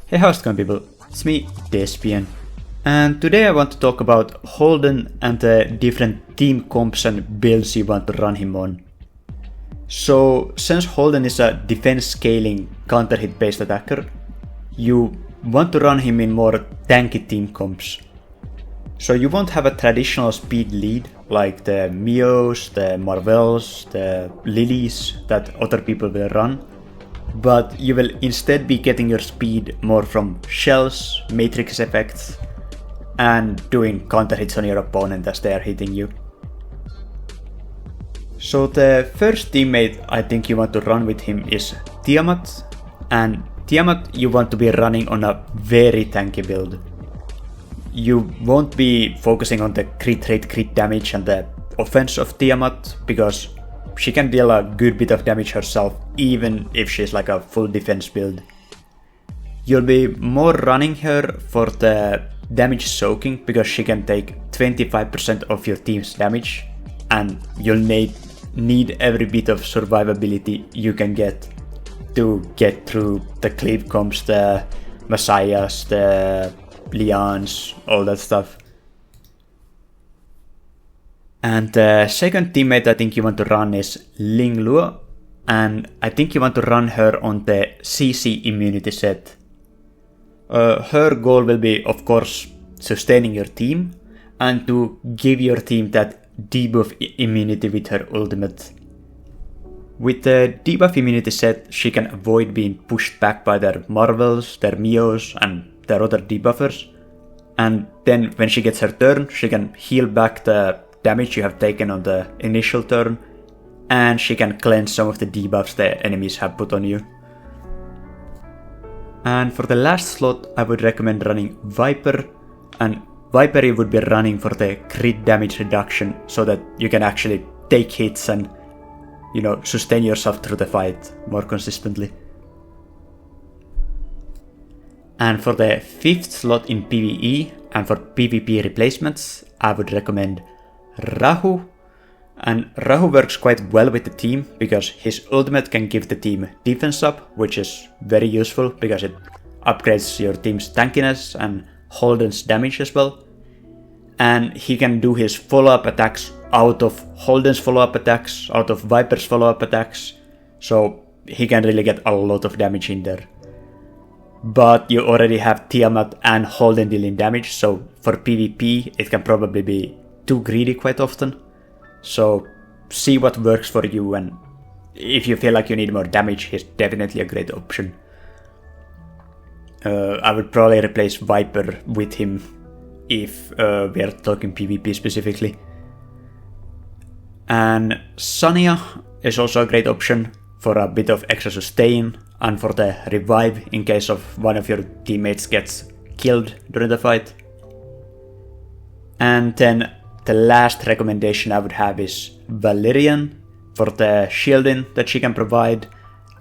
Hey, how's it going, people? It's me, Despian, and today I want to talk about Holden and the different team comps and builds you want to run him on. So, since Holden is a defense scaling counter hit based attacker, you want to run him in more tanky team comps. So you won't have a traditional speed lead like the Mios, the Marvels, the Lilies that other people will run, but you will instead be getting your speed more from shells, matrix effects, and doing counter hits on your opponent as they are hitting you. So the first teammate I think you want to run with him is Tiamat, and Tiamat you want to be running on a very tanky build. You won't be focusing on the crit rate, crit damage and the offense of Tiamat because she can deal a good bit of damage herself even if she's like a full defense build. You'll be more running her for the damage soaking because she can take 25% of your team's damage and you'll need every bit of survivability you can get to get through the cleave comps, the Messiahs, the Lians, all that stuff. And the second teammate I think you want to run is Ling Luo, and I think you want to run her on the CC immunity set. Her goal will be, of course, sustaining your team and to give your team that debuff immunity with her ultimate. With the debuff immunity set, she can avoid being pushed back by their Marvels, their Mios, and their other debuffers. And then when she gets her turn, she can heal back the damage you have taken on the initial turn, and she can cleanse some of the debuffs the enemies have put on you. And for the last slot, I would recommend running Viper, and Viper you would be running for the crit damage reduction so that you can actually take hits and, sustain yourself through the fight more consistently. And for the fifth slot in PvE and for PvP replacements, I would recommend Rahu. And Rahu works quite well with the team because his ultimate can give the team defense up, which is very useful because it upgrades your team's tankiness and Holden's damage as well. And he can do his follow-up attacks out of Holden's follow-up attacks, out of Viper's follow-up attacks, so he can really get a lot of damage in there. But you already have Tiamat and Holden dealing damage, so for PvP it can probably be too greedy quite often. So see what works for you, and if you feel like you need more damage, he's definitely a great option. I would probably replace Viper with him if we are talking PvP specifically. And Sania is also a great option for a bit of extra sustain and for the revive in case of one of your teammates gets killed during the fight. And then the last recommendation I would have is Valerian for the shielding that she can provide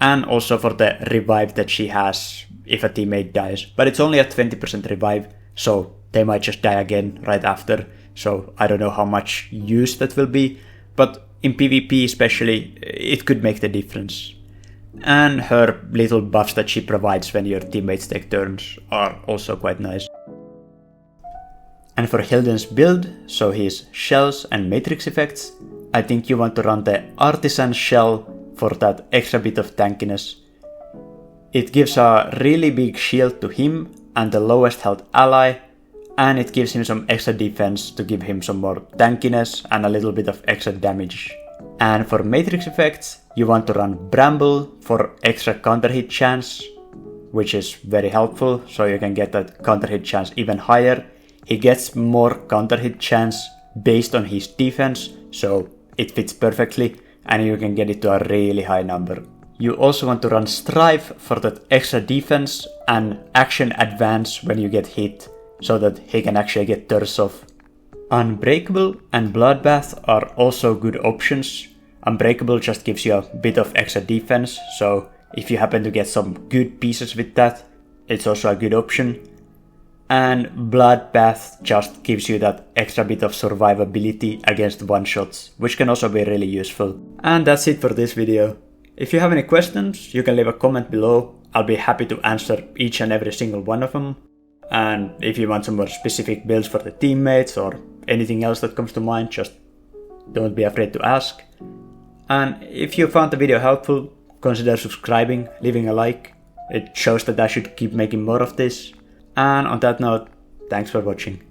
and also for the revive that she has if a teammate dies. But it's only a 20% revive, so they might just die again right after, so I don't know how much use that will be, but in PvP especially, it could make the difference. And her little buffs that she provides when your teammates take turns are also quite nice. And for Holden's build, so his shells and matrix effects, I think you want to run the Artisan Shell for that extra bit of tankiness. It gives a really big shield to him and the lowest health ally, and it gives him some extra defense to give him some more tankiness and a little bit of extra damage. And for matrix effects, you want to run Bramble for extra counter hit chance, which is very helpful, so you can get that counter hit chance even higher. He gets more counter hit chance based on his defense, so it fits perfectly, and you can get it to a really high number. You also want to run Strive for that extra defense and action advance when you get hit, so that he can actually get turns off. Unbreakable and Bloodbath are also good options. Unbreakable just gives you a bit of extra defense, so if you happen to get some good pieces with that, it's also a good option. And Bloodbath just gives you that extra bit of survivability against one-shots, which can also be really useful. And that's it for this video. If you have any questions, you can leave a comment below, I'll be happy to answer each and every single one of them. And if you want some more specific builds for the teammates or anything else that comes to mind, just don't be afraid to ask. And if you found the video helpful, consider subscribing, leaving a like. It shows that I should keep making more of this. And on that note, thanks for watching.